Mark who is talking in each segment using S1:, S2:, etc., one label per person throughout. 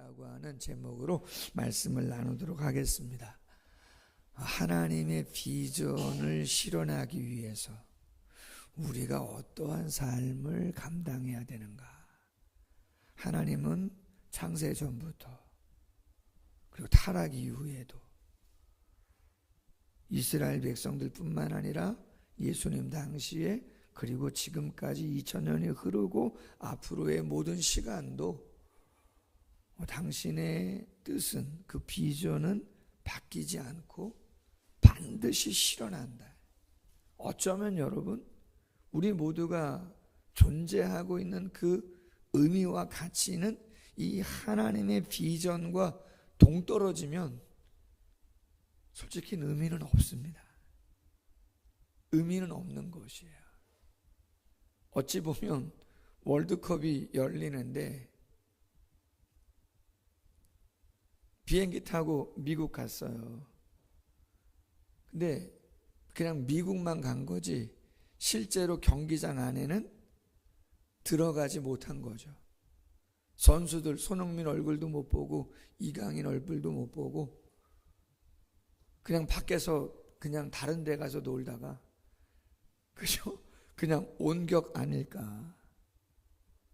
S1: 비전이라고 하는 제목으로 말씀을 나누도록 하겠습니다. 하나님의 비전을 실현하기 위해서 우리가 어떠한 삶을 감당해야 되는가? 하나님은 창세 전부터 그리고 타락 이후에도 이스라엘 백성들뿐만 아니라 예수님 당시에 그리고 지금까지 2000년이 흐르고 앞으로의 모든 시간도 당신의 뜻은, 그 비전은 바뀌지 않고 반드시 실현한다. 어쩌면 여러분, 우리 모두가 존재하고 있는 그 의미와 가치는 이 하나님의 비전과 동떨어지면 솔직히 의미는 없습니다. 의미는 없는 것이에요. 어찌 보면 월드컵이 열리는데 비행기 타고 미국 갔어요. 근데 그냥 미국만 간 거지 실제로 경기장 안에는 들어가지 못한 거죠. 선수들 손흥민 얼굴도 못 보고 이강인 얼굴도 못 보고 그냥 밖에서 그냥 다른 데 가서 놀다가 그죠? 그냥 온격 아닐까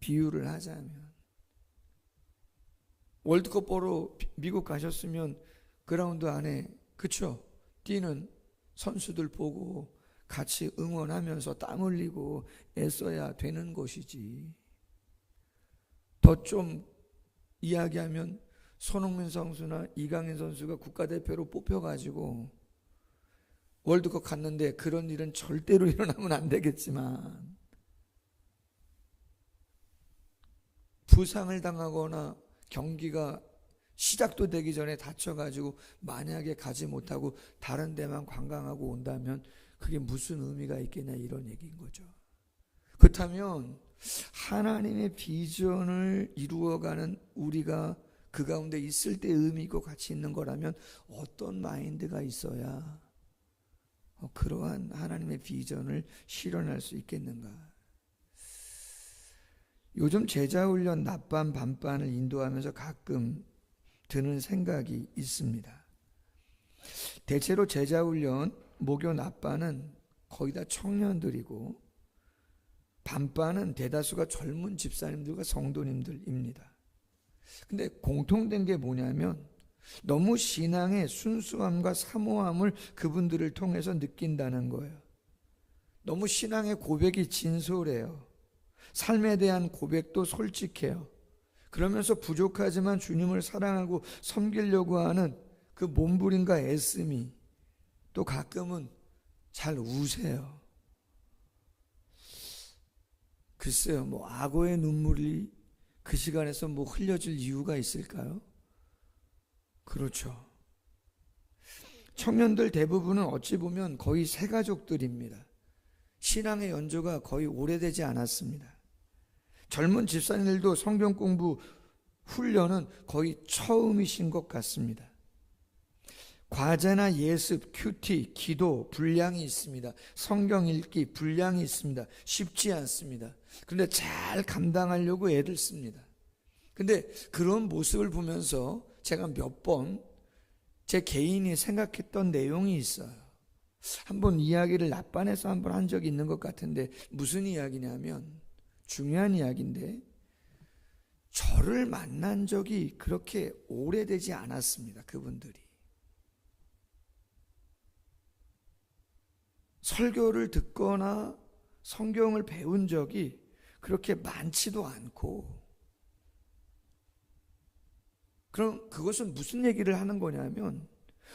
S1: 비유를 하자면, 월드컵 보러 미국 가셨으면 그라운드 안에 그쵸? 뛰는 선수들 보고 같이 응원하면서 땀 흘리고 애써야 되는 것이지. 더 좀 이야기하면 손흥민 선수나 이강인 선수가 국가대표로 뽑혀가지고 월드컵 갔는데 그런 일은 절대로 일어나면 안 되겠지만 부상을 당하거나 경기가 시작도 되기 전에 다쳐가지고 만약에 가지 못하고 다른 데만 관광하고 온다면 그게 무슨 의미가 있겠냐, 이런 얘기인 거죠. 그렇다면 하나님의 비전을 이루어가는 우리가 그 가운데 있을 때 의미 있고 가치 있는 거라면 어떤 마인드가 있어야 그러한 하나님의 비전을 실현할 수 있겠는가? 요즘 제자훈련 낮반 밤반을 인도하면서 가끔 드는 생각이 있습니다. 대체로 제자훈련 목요 낮반은 거의 다 청년들이고 밤반은 대다수가 젊은 집사님들과 성도님들입니다. 근데 공통된 게 뭐냐면 너무 신앙의 순수함과 사모함을 그분들을 통해서 느낀다는 거예요. 너무 신앙의 고백이 진솔해요. 삶에 대한 고백도 솔직해요. 그러면서 부족하지만 주님을 사랑하고 섬기려고 하는 그 몸부림과 애씀이 또 가끔은 잘 우세요. 글쎄요, 뭐 악어의 눈물이 그 시간에서 뭐 흘려질 이유가 있을까요? 그렇죠. 청년들 대부분은 어찌 보면 거의 새 가족들입니다. 신앙의 연조가 거의 오래되지 않았습니다. 젊은 집사님들도 성경 공부 훈련은 거의 처음이신 것 같습니다. 과제나 예습, 큐티, 기도 분량이 있습니다. 성경 읽기 분량이 있습니다. 쉽지 않습니다. 그런데 잘 감당하려고 애를 씁니다. 근데 그런 모습을 보면서 제가 몇 번 제 개인이 생각했던 내용이 있어요. 한번 이야기를 낮반에서 한번 한 적이 있는 것 같은데 무슨 이야기냐면, 중요한 이야기인데 저를 만난 적이 그렇게 오래되지 않았습니다. 그분들이 설교를 듣거나 성경을 배운 적이 그렇게 많지도 않고, 그럼 그것은 무슨 얘기를 하는 거냐면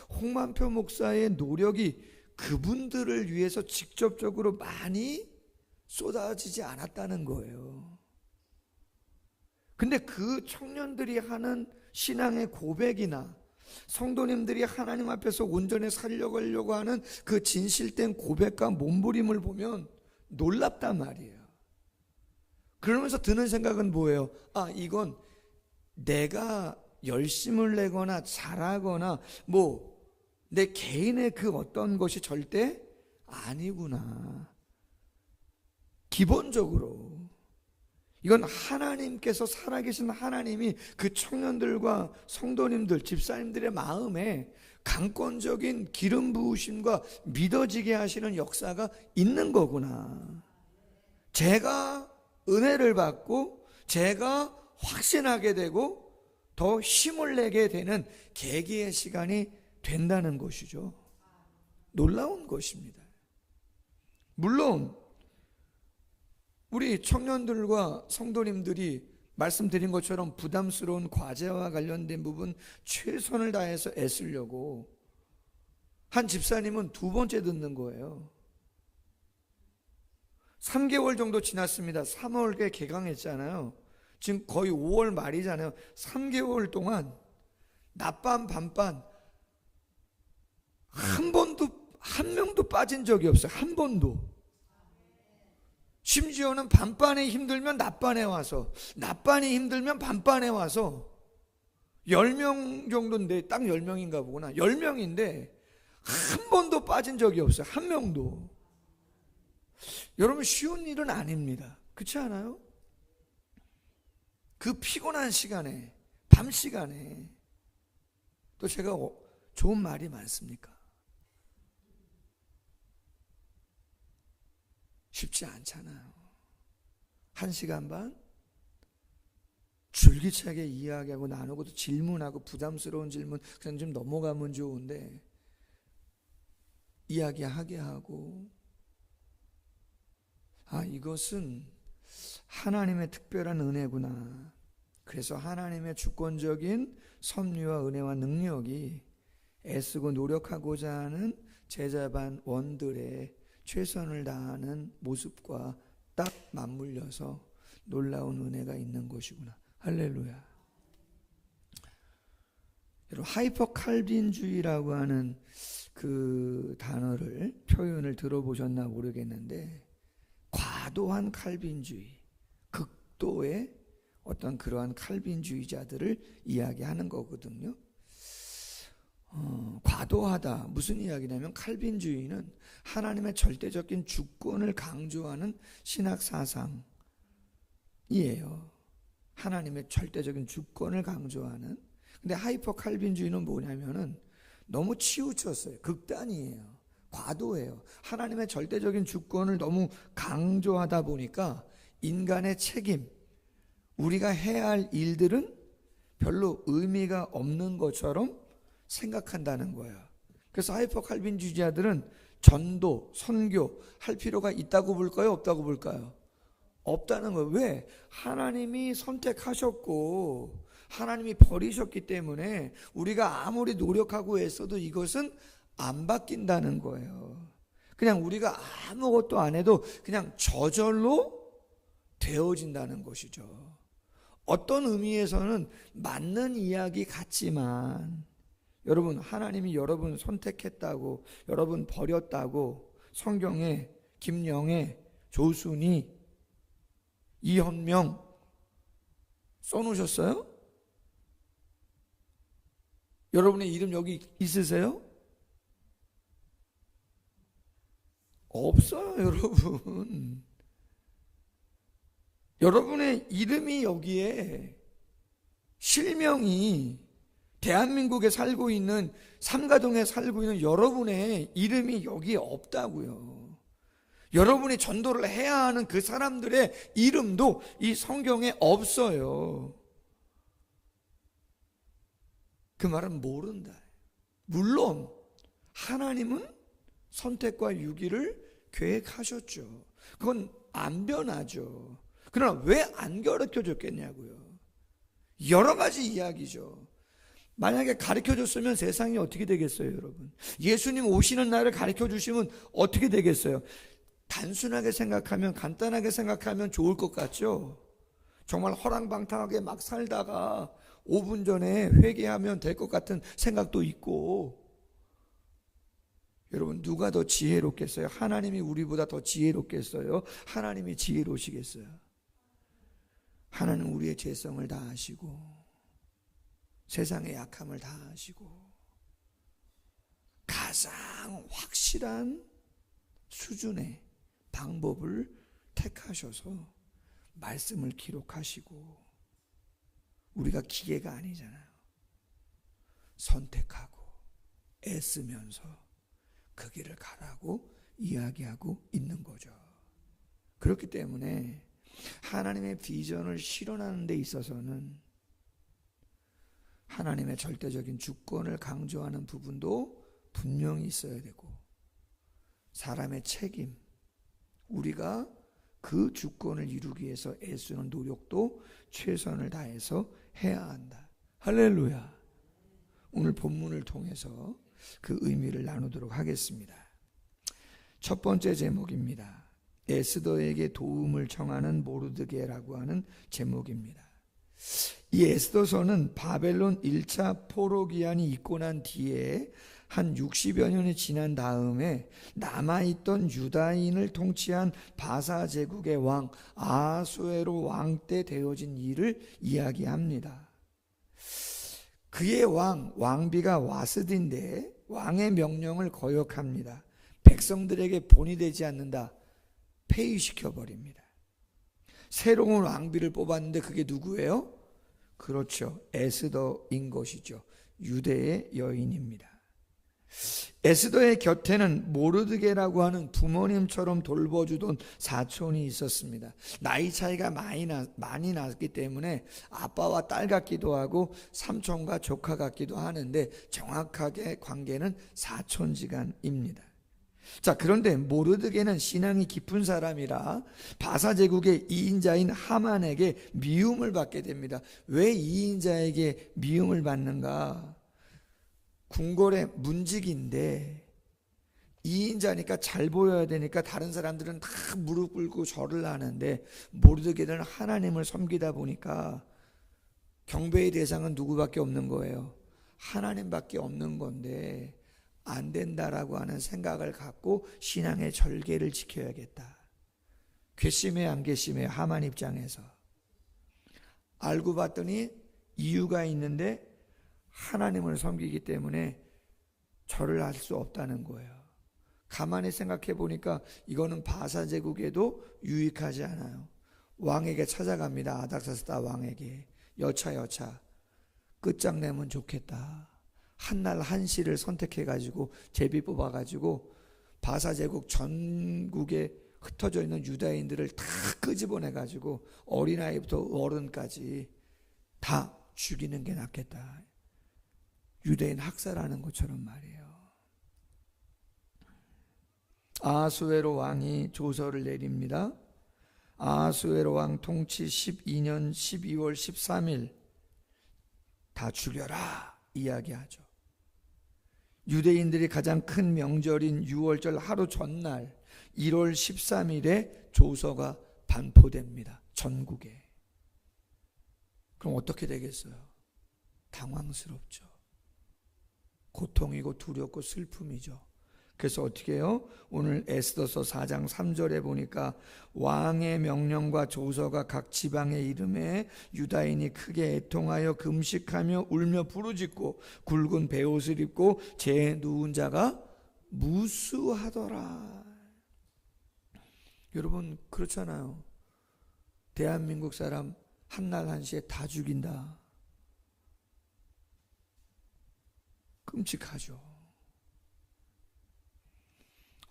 S1: 홍만표 목사의 노력이 그분들을 위해서 직접적으로 많이 쏟아지지 않았다는 거예요. 근데 그 청년들이 하는 신앙의 고백이나 성도님들이 하나님 앞에서 온전히 살려가려고 하는 그 진실된 고백과 몸부림을 보면 놀랍단 말이에요. 그러면서 드는 생각은 뭐예요? 이건 내가 열심을 내거나 잘하거나 뭐 내 개인의 그 어떤 것이 절대 아니구나. 기본적으로 이건 하나님께서, 살아계신 하나님이 그 청년들과 성도님들, 집사님들의 마음에 강권적인 기름 부으심과 믿어지게 하시는 역사가 있는 거구나. 제가 은혜를 받고 제가 확신하게 되고 더 힘을 내게 되는 계기의 시간이 된다는 것이죠. 놀라운 것입니다. 물론 우리 청년들과 성도님들이 말씀드린 것처럼 부담스러운 과제와 관련된 부분 최선을 다해서 애쓰려고, 한 집사님은 두 번째 듣는 거예요. 3개월 정도 지났습니다. 3월에 개강했잖아요. 지금 거의 5월 말이잖아요. 3개월 동안 낮밤 밤밤 한 명도 빠진 적이 없어요. 한 번도. 심지어는 밤반에 힘들면 낮반에 와서, 낮반이 힘들면 밤반에 와서, 10명 정도인데, 딱 10명인가 보구나. 10명인데 한 번도 빠진 적이 없어요. 한 명도. 여러분, 쉬운 일은 아닙니다. 그렇지 않아요? 그 피곤한 시간에, 밤 시간에 또 제가 좋은 말이 많습니까? 쉽지 않잖아요. 1시간 반 줄기차게 이야기하고 나누고 또 질문하고, 부담스러운 질문 그냥 좀 넘어가면 좋은데 이야기하게 하고, 이것은 하나님의 특별한 은혜구나. 그래서 하나님의 주권적인 섭리와 은혜와 능력이 애쓰고 노력하고자 하는 제자반 원들의 최선을 다하는 모습과 딱 맞물려서 놀라운 은혜가 있는 것이구나. 할렐루야. 여러분, 하이퍼 칼빈주의라고 하는 그 단어를, 표현을 들어보셨나 모르겠는데, 과도한 칼빈주의, 극도의 어떤 그러한 칼빈주의자들을 이야기하는 거거든요. 과도하다, 무슨 이야기냐면, 칼빈주의는 하나님의 절대적인 주권을 강조하는 신학 사상이에요. 하나님의 절대적인 주권을 강조하는. 근데 하이퍼 칼빈주의는 뭐냐면은 너무 치우쳤어요. 극단이에요. 과도해요. 하나님의 절대적인 주권을 너무 강조하다 보니까 인간의 책임, 우리가 해야 할 일들은 별로 의미가 없는 것처럼 생각한다는 거야. 그래서 하이퍼 칼빈주의자들은 전도, 선교 할 필요가 있다고 볼까요? 없다고 볼까요? 없다는 거예요. 왜? 하나님이 선택하셨고 하나님이 버리셨기 때문에 우리가 아무리 노력하고 애써도 이것은 안 바뀐다는 거예요. 그냥 우리가 아무것도 안 해도 그냥 저절로 되어진다는 것이죠. 어떤 의미에서는 맞는 이야기 같지만, 여러분, 하나님이 여러분 선택했다고, 여러분 버렸다고 성경에 김영애, 조순희, 이현명 써놓으셨어요? 여러분의 이름 여기 있으세요? 없어요, 여러분. 여러분의 이름이 여기에, 실명이 대한민국에 살고 있는, 삼가동에 살고 있는 여러분의 이름이 여기에 없다고요. 여러분이 전도를 해야 하는 그 사람들의 이름도 이 성경에 없어요. 그 말은 모른다. 물론 하나님은 선택과 유기를 계획하셨죠. 그건 안 변하죠. 그러나 왜 안 가르쳐 줬겠냐고요. 여러 가지 이야기죠. 만약에 가르쳐 줬으면 세상이 어떻게 되겠어요, 여러분? 예수님 오시는 날을 가르쳐 주시면 어떻게 되겠어요? 단순하게 생각하면, 간단하게 생각하면 좋을 것 같죠? 정말 허랑방탕하게 막 살다가 5분 전에 회개하면 될 것 같은 생각도 있고. 여러분, 누가 더 지혜롭겠어요? 하나님이 우리보다 더 지혜롭겠어요? 하나님이 지혜로우시겠어요? 하나님은 우리의 죄성을 다 아시고 세상의 약함을 다 아시고 가장 확실한 수준의 방법을 택하셔서 말씀을 기록하시고, 우리가 기계가 아니잖아요. 선택하고 애쓰면서 그 길을 가라고 이야기하고 있는 거죠. 그렇기 때문에 하나님의 비전을 실현하는 데 있어서는 하나님의 절대적인 주권을 강조하는 부분도 분명히 있어야 되고, 사람의 책임, 우리가 그 주권을 이루기 위해서 애쓰는 노력도 최선을 다해서 해야 한다. 할렐루야. 오늘 본문을 통해서 그 의미를 나누도록 하겠습니다. 첫 번째 제목입니다. 에스더에게 도움을 청하는 모르드게라고 하는 제목입니다. 이 에스더서는 바벨론 1차 포로 기한이 있고 난 뒤에 한 60여 년이 지난 다음에 남아있던 유다인을 통치한 바사 제국의 왕 아하수에로 왕 때 되어진 일을 이야기합니다. 그의 왕비가 와스디인데 왕의 명령을 거역합니다. 백성들에게 본이 되지 않는다. 폐위시켜버립니다. 새로운 왕비를 뽑았는데 그게 누구예요? 그렇죠. 에스더인 것이죠. 유대의 여인입니다. 에스더의 곁에는 모르드게라고 하는 부모님처럼 돌봐주던 사촌이 있었습니다. 나이 차이가 많이 났기 때문에 아빠와 딸 같기도 하고 삼촌과 조카 같기도 하는데 정확하게 관계는 사촌지간입니다. 자, 그런데 모르드게는 신앙이 깊은 사람이라 바사 제국의 2인자인 하만에게 미움을 받게 됩니다. 왜 2인자에게 미움을 받는가? 궁궐의 문직인데 2인자니까 잘 보여야 되니까 다른 사람들은 다 무릎 꿇고 절을 하는데 모르드게는 하나님을 섬기다 보니까 경배의 대상은 누구밖에 없는 거예요. 하나님밖에 없는 건데 안 된다라고 하는 생각을 갖고 신앙의 절개를 지켜야겠다. 괘씸해 안 괘씸해? 하만 입장에서 알고 봤더니 이유가 있는데 하나님을 섬기기 때문에 절을 할 수 없다는 거예요. 가만히 생각해 보니까 이거는 바사 제국에도 유익하지 않아요. 왕에게 찾아갑니다. 아닥사스다 왕에게 여차 끝장내면 좋겠다. 한날 한시를 선택해가지고 제비 뽑아가지고 바사 제국 전국에 흩어져 있는 유다인들을 다 끄집어내가지고 어린아이부터 어른까지 다 죽이는 게 낫겠다. 유대인 학살하는 것처럼 말이에요. 아하수에로 왕이 조서를 내립니다. 아하수에로 왕 통치 12년 12월 13일 다 죽여라 이야기하죠. 유대인들이 가장 큰 명절인 6월절 하루 전날 1월 13일에 조서가 반포됩니다. 전국에. 그럼 어떻게 되겠어요? 당황스럽죠. 고통이고 두렵고 슬픔이죠. 그래서 어떻게 해요? 오늘 에스더서 4장 3절에 보니까 왕의 명령과 조서가 각 지방의 이름에 유다인이 크게 애통하여 금식하며 울며 부르짖고 굵은 베옷을 입고 제 누운 자가 무수하더라. 여러분 그렇잖아요. 대한민국 사람 한날 한시에 다 죽인다. 끔찍하죠.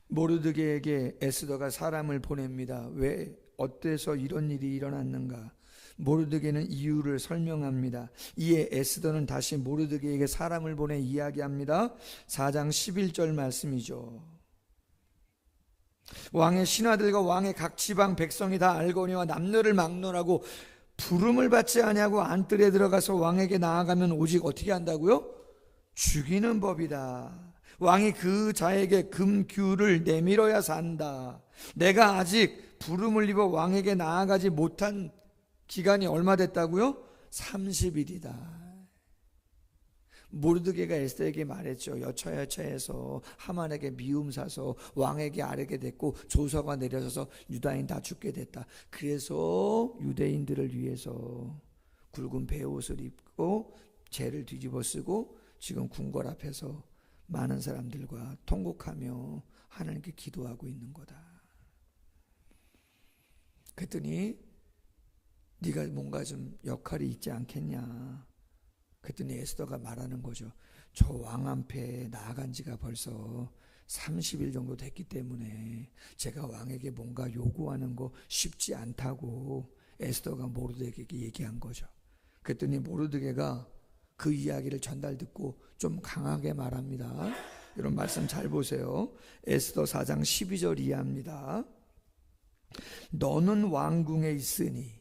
S1: 모르드게에게 에스더가 사람을 보냅니다. 왜? 어때서 이런 일이 일어났는가? 모르드게는 이유를 설명합니다. 이에 에스더는 다시 모르드게에게 사람을 보내 이야기합니다. 4장 11절 말씀이죠. 왕의 신하들과 왕의 각 지방 백성이 다 알거니와 남녀를 막론하고 부름을 받지 아니하고 안뜰에 들어가서 왕에게 나아가면 오직 어떻게 한다고요? 죽이는 법이다. 왕이 그 자에게 금규를 내밀어야 산다. 내가 아직 부름을 입어 왕에게 나아가지 못한 기간이 얼마 됐다고요? 30일이다. 모르드게가 에스더에게 말했죠. 여차여차해서 하만에게 미움 사서 왕에게 아뢰게 됐고 조서가 내려져서 유다인 다 죽게 됐다. 그래서 유대인들을 위해서 굵은 베옷을 입고 재를 뒤집어 쓰고 지금 궁궐 앞에서 많은 사람들과 통곡하며 하나님께 기도하고 있는 거다. 그랬더니 네가 뭔가 좀 역할이 있지 않겠냐. 그랬더니 에스더가 말하는 거죠. 저 왕 앞에 나아간 지가 벌써 30일 정도 됐기 때문에 제가 왕에게 뭔가 요구하는 거 쉽지 않다고 에스더가 모르드게에게 얘기한 거죠. 그랬더니 모르드게가 그 이야기를 전달 듣고 좀 강하게 말합니다. 이런 말씀 잘 보세요. 에스더 4장 12절 이하입니다. 너는 왕궁에 있으니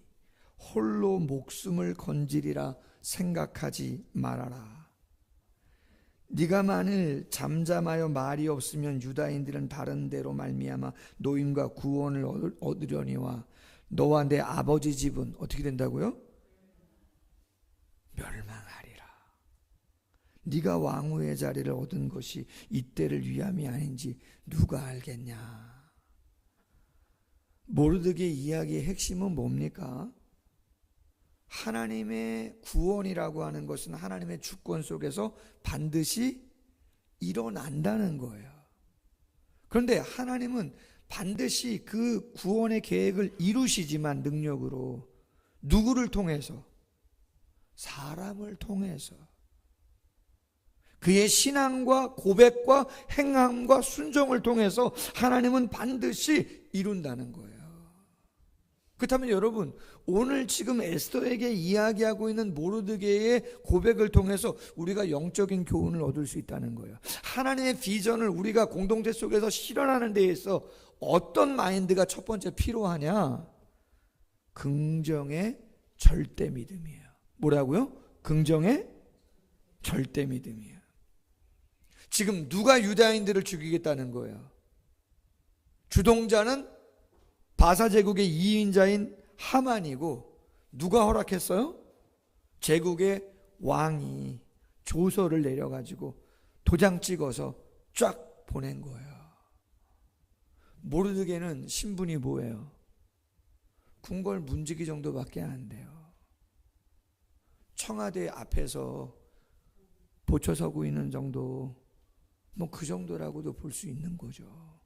S1: 홀로 목숨을 건지리라 생각하지 말아라. 네가 만일 잠잠하여 말이 없으면 유다인들은 다른 데로 말미암아 노임과 구원을 얻으려니와 너와 내 아버지 집은 어떻게 된다고요? 멸망하리라. 네가 왕후의 자리를 얻은 것이 이때를 위함이 아닌지 누가 알겠냐. 모르드게 이야기의 핵심은 뭡니까? 하나님의 구원이라고 하는 것은 하나님의 주권 속에서 반드시 일어난다는 거예요. 그런데 하나님은 반드시 그 구원의 계획을 이루시지만 능력으로 누구를 통해서? 사람을 통해서. 그의 신앙과 고백과 행함과 순종을 통해서 하나님은 반드시 이룬다는 거예요. 그렇다면 여러분, 오늘 지금 에스더에게 이야기하고 있는 모르드게의 고백을 통해서 우리가 영적인 교훈을 얻을 수 있다는 거예요. 하나님의 비전을 우리가 공동체 속에서 실현하는 데에서 어떤 마인드가 첫 번째 필요하냐? 긍정의 절대 믿음이에요. 뭐라고요? 긍정의 절대 믿음이에요. 지금 누가 유다인들을 죽이겠다는 거예요? 주동자는 바사 제국의 2인자인 하만이고, 누가 허락했어요? 제국의 왕이 조서를 내려가지고 도장 찍어서 쫙 보낸 거예요. 모르드게는 신분이 뭐예요? 궁궐 문지기 정도밖에 안 돼요. 청와대 앞에서 보초 서고 있는 정도, 뭐 그 정도라고도 볼 수 있는 거죠.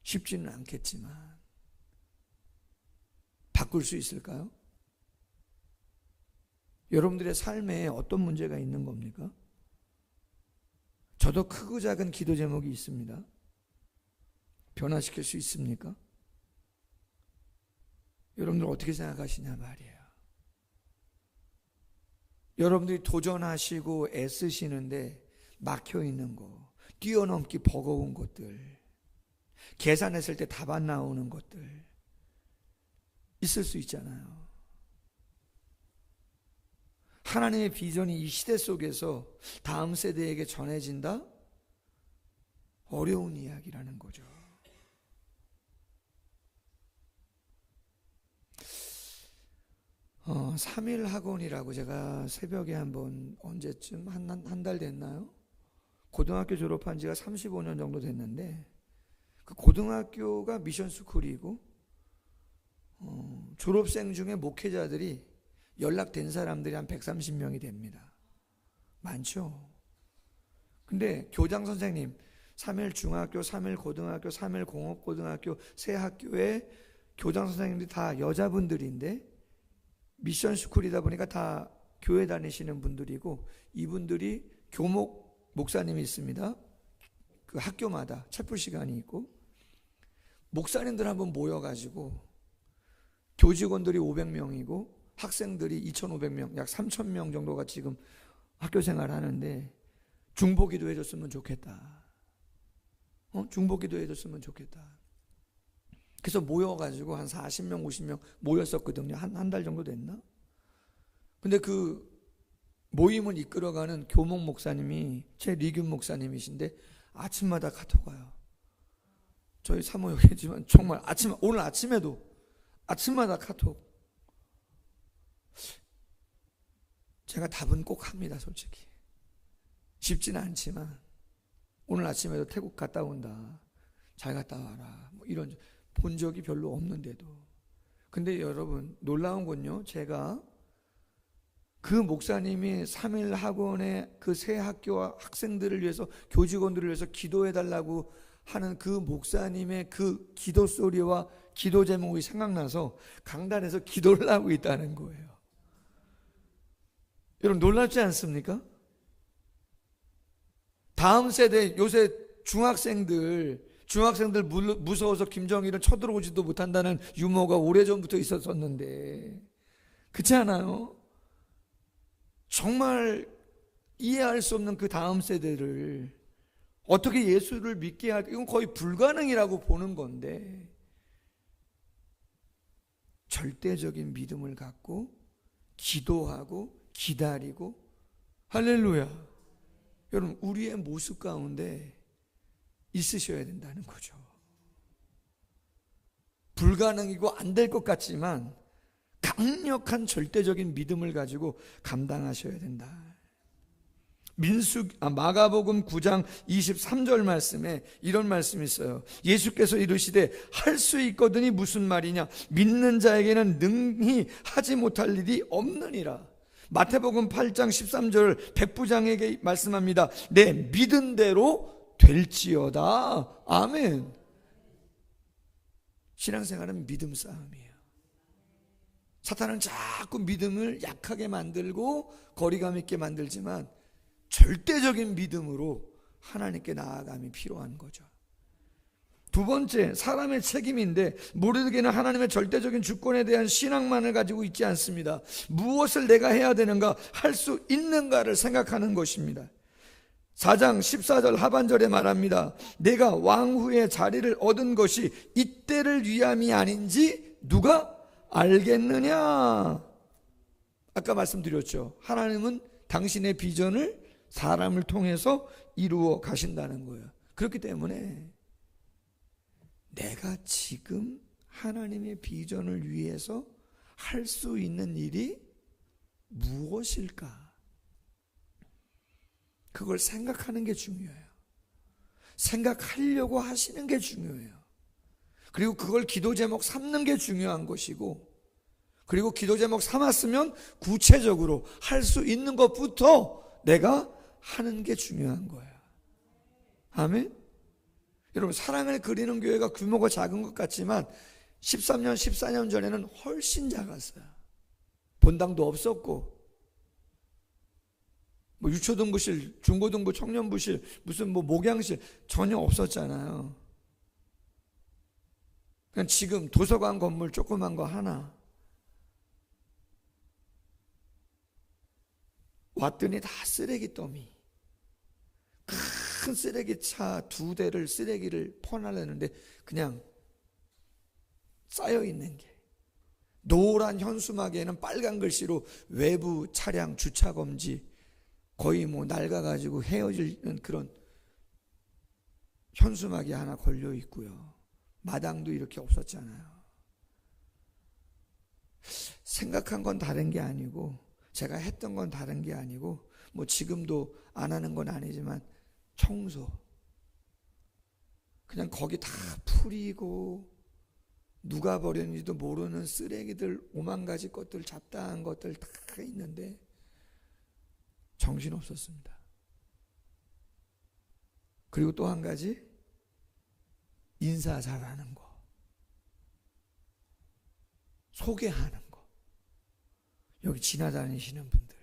S1: 쉽지는 않겠지만 바꿀 수 있을까요? 여러분들의 삶에 어떤 문제가 있는 겁니까? 저도 크고 작은 기도 제목이 있습니다. 변화시킬 수 있습니까? 여러분들 어떻게 생각하시냐 말이에요. 여러분들이 도전하시고 애쓰시는데 막혀있는 거, 뛰어넘기 버거운 것들, 계산했을 때 답 안 나오는 것들 있을 수 있잖아요. 하나님의 비전이 이 시대 속에서 다음 세대에게 전해진다? 어려운 이야기라는 거죠. 삼일 학원이라고 제가 새벽에 한번 언제쯤 한 달 됐나요? 고등학교 졸업한 지가 35년 정도 됐는데 그 고등학교가 미션 스쿨이고 졸업생 중에 목회자들이 연락된 사람들이 한 130명이 됩니다. 많죠? 근데 교장 선생님 3일 중학교, 3일 고등학교, 3일 공업고등학교 세 학교의 교장 선생님들이 다 여자분들인데 미션 스쿨이다 보니까 다 교회 다니시는 분들이고, 이분들이 교목 목사님이 있습니다. 그 학교마다 찰풀 시간이 있고, 목사님들 한번 모여가지고 교직원들이 500명이고 학생들이 2,500명, 약 3,000명 정도가 지금 학교 생활을 하는데 중보기도 해줬으면 좋겠다. 중보기도 해줬으면 좋겠다. 그래서 모여가지고 한 40명, 50명 모였었거든요. 한 달 정도 됐나? 근데 그 모임을 이끌어가는 교목 목사님이 최리균 목사님이신데 아침마다 카톡 와요. 저희 사모 여기지만 정말 오늘 아침에도 아침마다 카톡. 제가 답은 꼭 합니다. 솔직히 쉽지는 않지만 오늘 아침에도 태국 갔다 온다, 잘 갔다 와라, 뭐 이런 본 적이 별로 없는데도. 근데 여러분 놀라운 건요, 제가 그 목사님이 3일 학원의 그 새 학교와 학생들을 위해서, 교직원들을 위해서 기도해달라고 하는 그 목사님의 그 기도 소리와 기도 제목이 생각나서 강단에서 기도를 하고 있다는 거예요. 여러분 놀랍지 않습니까? 다음 세대, 요새 중학생들 무서워서 김정일은 쳐들어오지도 못한다는 유머가 오래전부터 있었었는데, 그렇지 않아요? 정말 이해할 수 없는 그 다음 세대를 어떻게 예수를 믿게 할까? 이건 거의 불가능이라고 보는 건데, 절대적인 믿음을 갖고 기도하고 기다리고, 할렐루야. 여러분 우리의 모습 가운데 있으셔야 된다는 거죠. 불가능이고 안 될 것 같지만 강력한 절대적인 믿음을 가지고 감당하셔야 된다. 마가복음 9장 23절 말씀에 이런 말씀이 있어요. 예수께서 이르시되 할 수 있거든이 무슨 말이냐, 믿는 자에게는 능히 하지 못할 일이 없느니라. 마태복음 8장 13절 백부장에게 말씀합니다. 내 믿은 대로 될지어다. 아멘. 신앙생활은 믿음 싸움이에요. 사탄은 자꾸 믿음을 약하게 만들고 거리감 있게 만들지만 절대적인 믿음으로 하나님께 나아감이 필요한 거죠. 두 번째, 사람의 책임인데 모르게는 하나님의 절대적인 주권에 대한 신앙만을 가지고 있지 않습니다. 무엇을 내가 해야 되는가, 할 수 있는가를 생각하는 것입니다. 4장 14절 하반절에 말합니다. 내가 왕후의 자리를 얻은 것이 이때를 위함이 아닌지 누가 알겠느냐. 아까 말씀드렸죠. 하나님은 당신의 비전을 사람을 통해서 이루어 가신다는 거예요. 그렇기 때문에 내가 지금 하나님의 비전을 위해서 할 수 있는 일이 무엇일까? 그걸 생각하는 게 중요해요. 생각하려고 하시는 게 중요해요. 그리고 그걸 기도 제목 삼는 게 중요한 것이고, 그리고 기도 제목 삼았으면 구체적으로 할 수 있는 것부터 내가 하는 게 중요한 거예요. 아멘? 여러분 사랑을 그리는 교회가 규모가 작은 것 같지만 13년, 14년 전에는 훨씬 작았어요. 본당도 없었고, 뭐 유초등부실, 중고등부, 청년부실, 무슨 뭐 목양실 전혀 없었잖아요. 그냥 지금 도서관 건물 조그만 거 하나. 왔더니 다 쓰레기 더미. 큰 쓰레기차 2대를 쓰레기를 퍼나르는데 그냥 쌓여있는 게, 노란 현수막에는 빨간 글씨로 외부 차량 주차 금지, 거의 뭐 낡아가지고 헤어지는 그런 현수막이 하나 걸려 있고요. 마당도 이렇게 없었잖아요. 생각한 건 다른 게 아니고, 제가 했던 건 다른 게 아니고, 뭐 지금도 안 하는 건 아니지만 청소, 그냥 거기 다 풀이고 누가 버렸는지도 모르는 쓰레기들, 5만 가지 것들, 잡다한 것들 다 있는데 정신없었습니다. 그리고 또 한 가지, 인사 잘하는 거, 소개하는 거. 여기 지나다니시는 분들,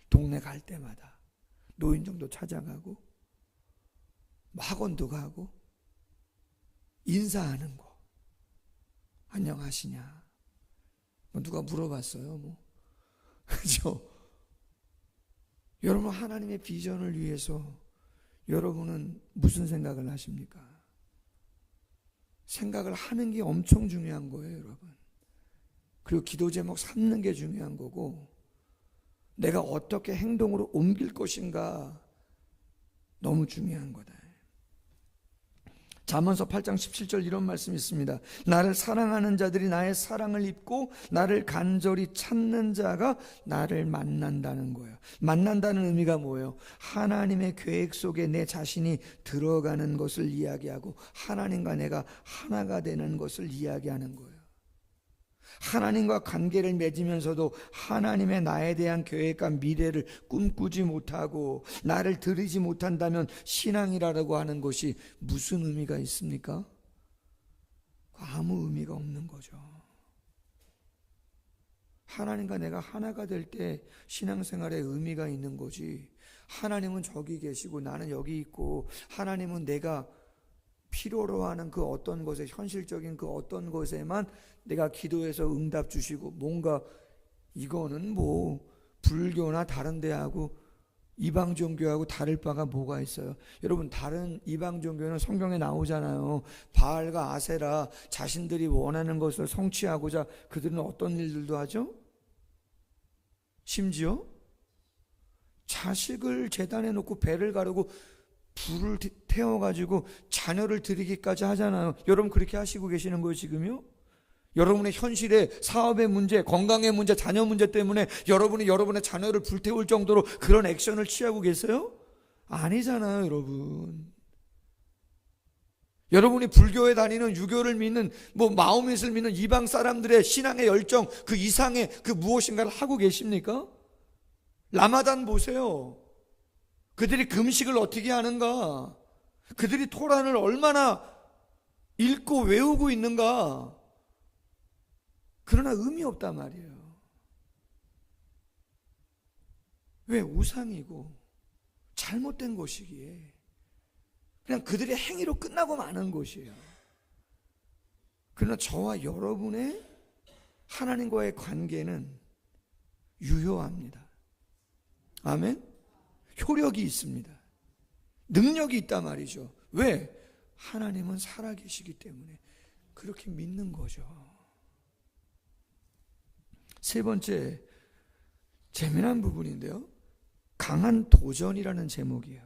S1: 동네 갈 때마다 노인정도 찾아가고 학원도 가고 인사하는 거. 안녕하시냐, 뭐 누가 물어봤어요, 뭐. 그죠? 여러분 하나님의 비전을 위해서 여러분은 무슨 생각을 하십니까? 생각을 하는 게 엄청 중요한 거예요, 여러분. 그리고 기도 제목 삼는 게 중요한 거고, 내가 어떻게 행동으로 옮길 것인가 너무 중요한 거다. 잠언서 8장 17절 이런 말씀이 있습니다. 나를 사랑하는 자들이 나의 사랑을 입고 나를 간절히 찾는 자가 나를 만난다는 거예요. 만난다는 의미가 뭐예요? 하나님의 계획 속에 내 자신이 들어가는 것을 이야기하고 하나님과 내가 하나가 되는 것을 이야기하는 거예요. 하나님과 관계를 맺으면서도 하나님의 나에 대한 계획과 미래를 꿈꾸지 못하고 나를 들이지 못한다면 신앙이라고 하는 것이 무슨 의미가 있습니까? 아무 의미가 없는 거죠. 하나님과 내가 하나가 될 때 신앙생활에 의미가 있는 거지. 하나님은 저기 계시고 나는 여기 있고, 하나님은 내가 필요로 하는 그 어떤 것에, 현실적인 그 어떤 것에만 내가 기도해서 응답 주시고, 뭔가 이거는 뭐 불교나 다른 데하고 이방 종교하고 다를 바가 뭐가 있어요? 여러분, 다른 이방 종교는 성경에 나오잖아요. 바알과 아세라, 자신들이 원하는 것을 성취하고자 그들은 어떤 일들도 하죠? 심지어 자식을 제단에 놓고 배를 가르고 불을 태워가지고 자녀를 드리기까지 하잖아요. 여러분, 그렇게 하시고 계시는 거예요, 지금요? 여러분의 현실의 사업의 문제, 건강의 문제, 자녀 문제 때문에 여러분이 여러분의 자녀를 불태울 정도로 그런 액션을 취하고 계세요? 아니잖아요, 여러분. 여러분이 불교에 다니는, 유교를 믿는, 뭐 마호멧을 믿는 이방 사람들의 신앙의 열정, 그 이상의 그 무엇인가를 하고 계십니까? 라마단 보세요. 그들이 금식을 어떻게 하는가? 그들이 토란을 얼마나 읽고 외우고 있는가? 그러나 의미 없단 말이에요. 왜? 우상이고 잘못된 것이기에 그냥 그들의 행위로 끝나고 마는 것이에요. 그러나 저와 여러분의 하나님과의 관계는 유효합니다. 아멘? 효력이 있습니다. 능력이 있단 말이죠. 왜? 하나님은 살아계시기 때문에 그렇게 믿는 거죠. 세 번째, 재미난 부분인데요, 강한 도전이라는 제목이에요.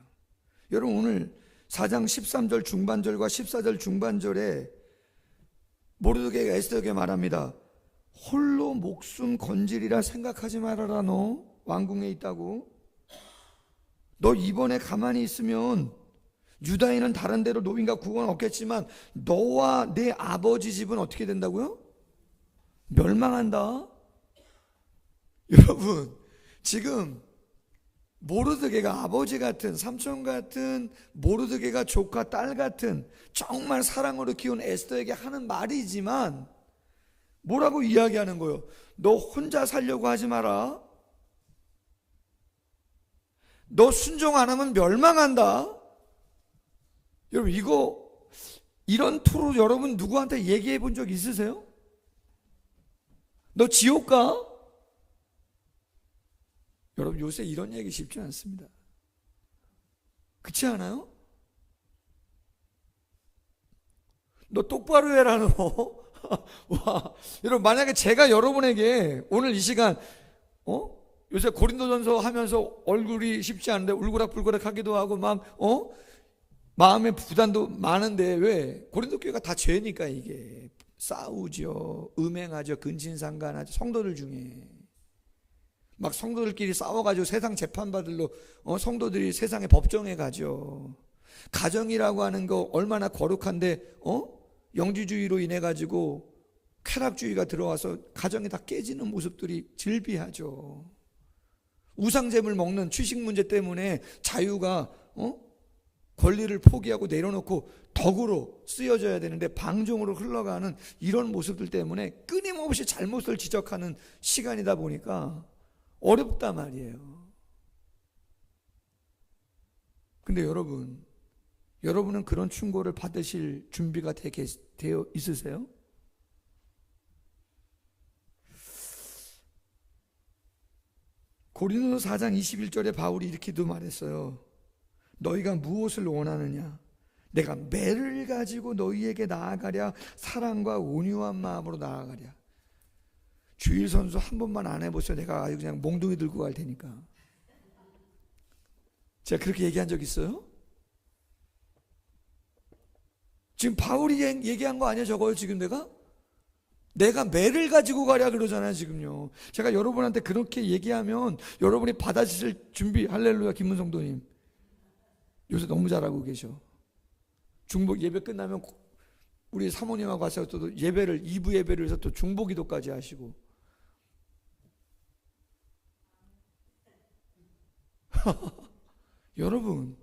S1: 여러분, 오늘 4장 13절 중반절과 14절 중반절에 모르드게가 에스더에게 말합니다. 홀로 목숨 건지리라 생각하지 말아라. 너 왕궁에 있다고. 너 이번에 가만히 있으면 유다인은 다른 데로 노임과 구원 얻겠지만 너와 내 아버지 집은 어떻게 된다고요? 멸망한다. 여러분, 지금 모르드게가 아버지 같은, 삼촌 같은, 모르드게가 조카, 딸 같은 정말 사랑으로 키운 에스더에게 하는 말이지만 뭐라고 이야기하는 거예요? 너 혼자 살려고 하지 마라. 너 순종 안 하면 멸망한다. 여러분, 이런 투로 여러분 누구한테 얘기해 본 적 있으세요? 너 지옥 가? 여러분, 요새 이런 얘기 쉽지 않습니다. 그렇지 않아요? 너 똑바로 해라, 너. 와, 여러분, 만약에 제가 여러분에게 오늘 이 시간, 요새 고린도전서 하면서 얼굴이 쉽지 않은데 울그락불그락 하기도 하고 마음의 부담도 많은데, 왜? 고린도 교회가 다 죄니까 이게 싸우죠, 음행하죠, 근친상간하죠. 성도들 중에 막 성도들끼리 싸워가지고 세상 재판받으러 성도들이 세상의 법정에 가죠. 가정이라고 하는 거 얼마나 거룩한데 영지주의로 인해 가지고 쾌락주의가 들어와서 가정이 다 깨지는 모습들이 즐비하죠. 우상잼을 먹는 취식 문제 때문에 자유가 권리를 포기하고 내려놓고 덕으로 쓰여져야 되는데 방종으로 흘러가는 이런 모습들 때문에 끊임없이 잘못을 지적하는 시간이다 보니까 어렵단 말이에요. 근데 여러분은 그런 충고를 받으실 준비가 되어 있으세요? 고린도서 4장 21절에 바울이 이렇게도 말했어요. 너희가 무엇을 원하느냐? 내가 매를 가지고 너희에게 나아가랴, 사랑과 온유한 마음으로 나아가랴. 주일 선수 한 번만 안 해보세요. 내가 아주 그냥 몽둥이 들고 갈 테니까. 제가 그렇게 얘기한 적 있어요? 지금 바울이 얘기한 거 아니야, 저거요? 지금 내가 매를 가지고 가랴 그러잖아요, 지금요. 제가 여러분한테 그렇게 얘기하면 여러분이 받아주실 준비, 할렐루야, 김문성도님. 요새 너무 잘하고 계셔. 중복 예배 끝나면 우리 사모님하고 가서 또 예배를, 2부 예배를 해서 또 중보 기도까지 하시고. 여러분,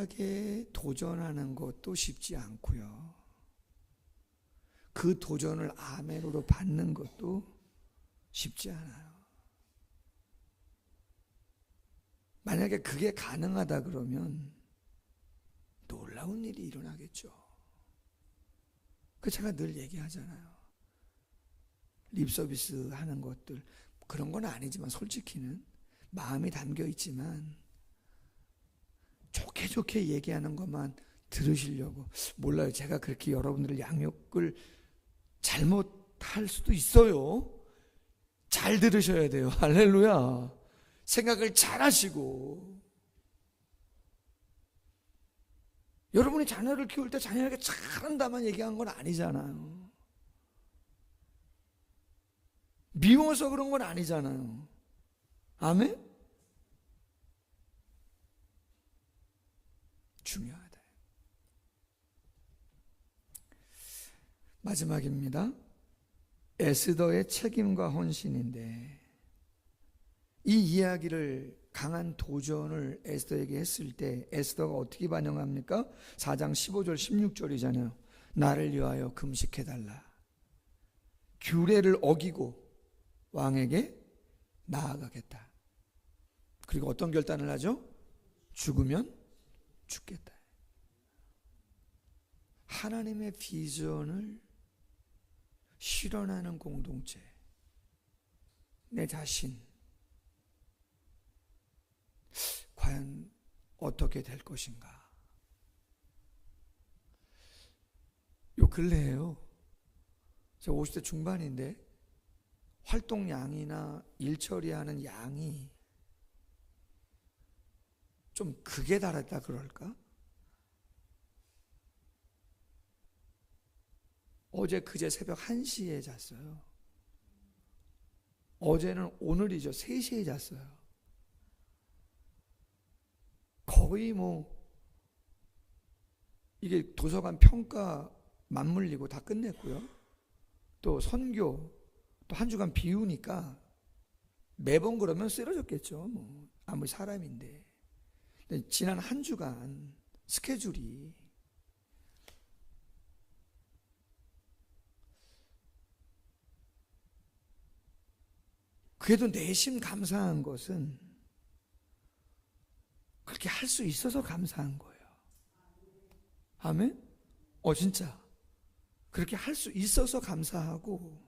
S1: 무리하게 도전하는 것도 쉽지 않고요. 그 도전을 아멘으로 받는 것도 쉽지 않아요. 만약에 그게 가능하다 그러면 놀라운 일이 일어나겠죠. 그 제가 늘 얘기하잖아요. 립서비스 하는 것들, 그런 건 아니지만 솔직히는 마음이 담겨 있지만 좋게 좋게 얘기하는 것만 들으시려고. 몰라요. 제가 그렇게 여러분들을 양육을 잘못할 수도 있어요. 잘 들으셔야 돼요. 할렐루야. 생각을 잘 하시고. 여러분이 자녀를 키울 때 자녀에게 잘한다만 얘기한 건 아니잖아요. 미워서 그런 건 아니잖아요. 아멘? 중요하다. 마지막입니다. 에스더의 책임과 헌신인데, 이 이야기를 강한 도전을 에스더에게 했을 때 에스더가 어떻게 반응합니까? 4장 15절 16절이잖아요. 나를 위하여 금식해달라. 규례를 어기고 왕에게 나아가겠다. 그리고 어떤 결단을 하죠? 죽으면 죽겠다. 하나님의 비전을 실현하는 공동체, 내 자신, 과연 어떻게 될 것인가? 요 근래에요, 제가 50대 중반인데 활동량이나 일 처리하는 양이 좀 극에 달했다 그럴까? 어제 그제 새벽 1시에 잤어요. 어제는 오늘이죠. 3시에 잤어요. 거의 이게 도서관 평가 맞물리고 다 끝냈고요. 또 선교 또 한 주간 비우니까 매번 그러면 쓰러졌겠죠. 아무리 사람인데. 근데 지난 한 주간 스케줄이 그래도 내심 감사한 것은 그렇게 할 수 있어서 감사한 거예요. 아멘? 진짜 그렇게 할 수 있어서 감사하고,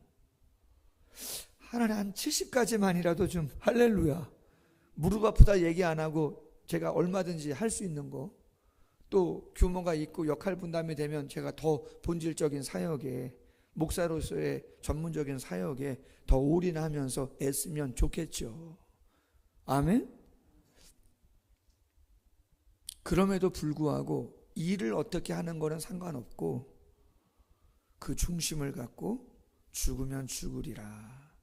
S1: 하나님 한 70까지만이라도 좀 할렐루야. 무릎 아프다 얘기 안 하고 제가 얼마든지 할 수 있는 거, 또 규모가 있고 역할 분담이 되면 제가 더 본질적인 사역에, 목사로서의 전문적인 사역에 더 올인하면서 애쓰면 좋겠죠. 아멘? 그럼에도 불구하고 일을 어떻게 하는 거는 상관없고 그 중심을 갖고 죽으면 죽으리라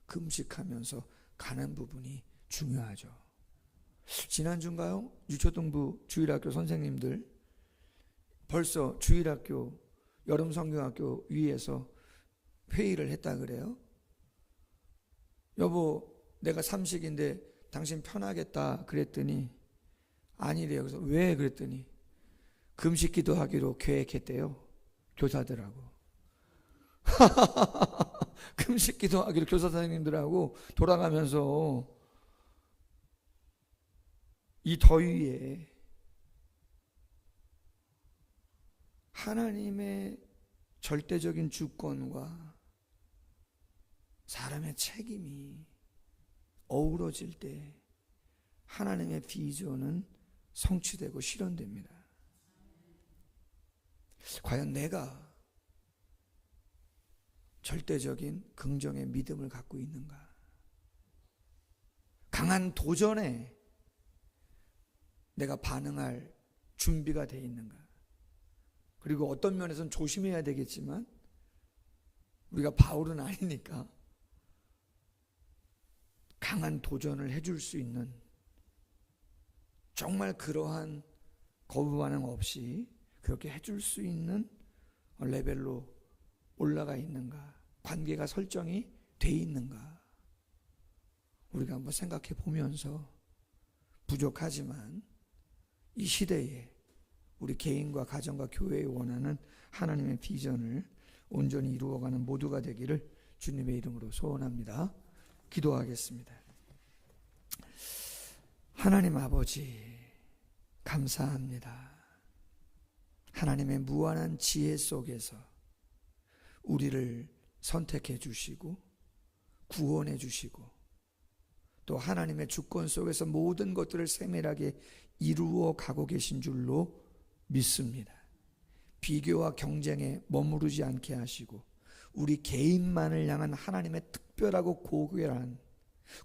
S1: 금식하면서 가는 부분이 중요하죠. 지난주인가요? 유초등부 주일학교 선생님들 벌써 주일학교 여름성경학교 위에서 회의를 했다 그래요. 여보, 내가 삼식인데 당신 편하겠다 그랬더니 아니래요. 그래서 왜 그랬더니 금식 기도하기로 계획했대요. 교사들하고. 금식 기도하기로 교사 선생님들하고 돌아가면서 이 더위에 하나님의 절대적인 주권과 사람의 책임이 어우러질 때 하나님의 비전은 성취되고 실현됩니다. 과연 내가 절대적인 긍정의 믿음을 갖고 있는가? 강한 도전에 내가 반응할 준비가 되어 있는가? 그리고 어떤 면에서는 조심해야 되겠지만 우리가 바울은 아니니까 강한 도전을 해줄 수 있는, 정말 그러한 거부 반응 없이 그렇게 해줄 수 있는 레벨로 올라가 있는가? 관계가 설정이 돼 있는가? 우리가 한번 생각해 보면서 부족하지만 이 시대에 우리 개인과 가정과 교회에 원하는 하나님의 비전을 온전히 이루어가는 모두가 되기를 주님의 이름으로 소원합니다. 기도하겠습니다. 하나님 아버지, 감사합니다. 하나님의 무한한 지혜 속에서 우리를 선택해 주시고 구원해 주시고 또 하나님의 주권 속에서 모든 것들을 세밀하게 이루어 가고 계신 줄로 믿습니다. 비교와 경쟁에 머무르지 않게 하시고 우리 개인만을 향한 하나님의 특별하고 고귀한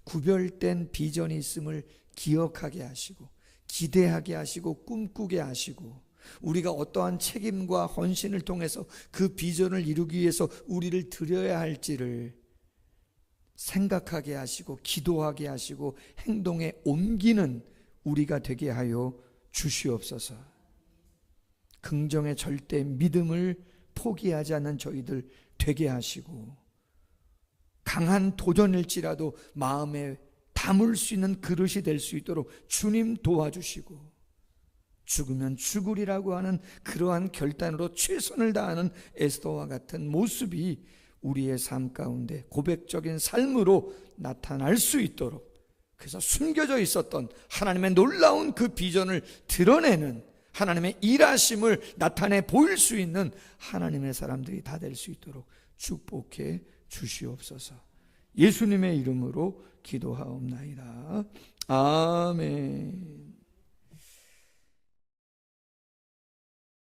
S1: 구별된 비전이 있음을 기억하게 하시고 기대하게 하시고 꿈꾸게 하시고 우리가 어떠한 책임과 헌신을 통해서 그 비전을 이루기 위해서 우리를 드려야 할지를 생각하게 하시고 기도하게 하시고 행동에 옮기는 우리가 되게 하여 주시옵소서. 긍정의 절대 믿음을 포기하지 않는 저희들 되게 하시고 강한 도전일지라도 마음에 담을 수 있는 그릇이 될 수 있도록 주님 도와주시고 죽으면 죽으리라고 하는 그러한 결단으로 최선을 다하는 에스더와 같은 모습이 우리의 삶 가운데 고백적인 삶으로 나타날 수 있도록, 그래서 숨겨져 있었던 하나님의 놀라운 그 비전을 드러내는 하나님의 일하심을 나타내 보일 수 있는 하나님의 사람들이 다 될 수 있도록 축복해 주시옵소서. 예수님의 이름으로 기도하옵나이다. 아멘.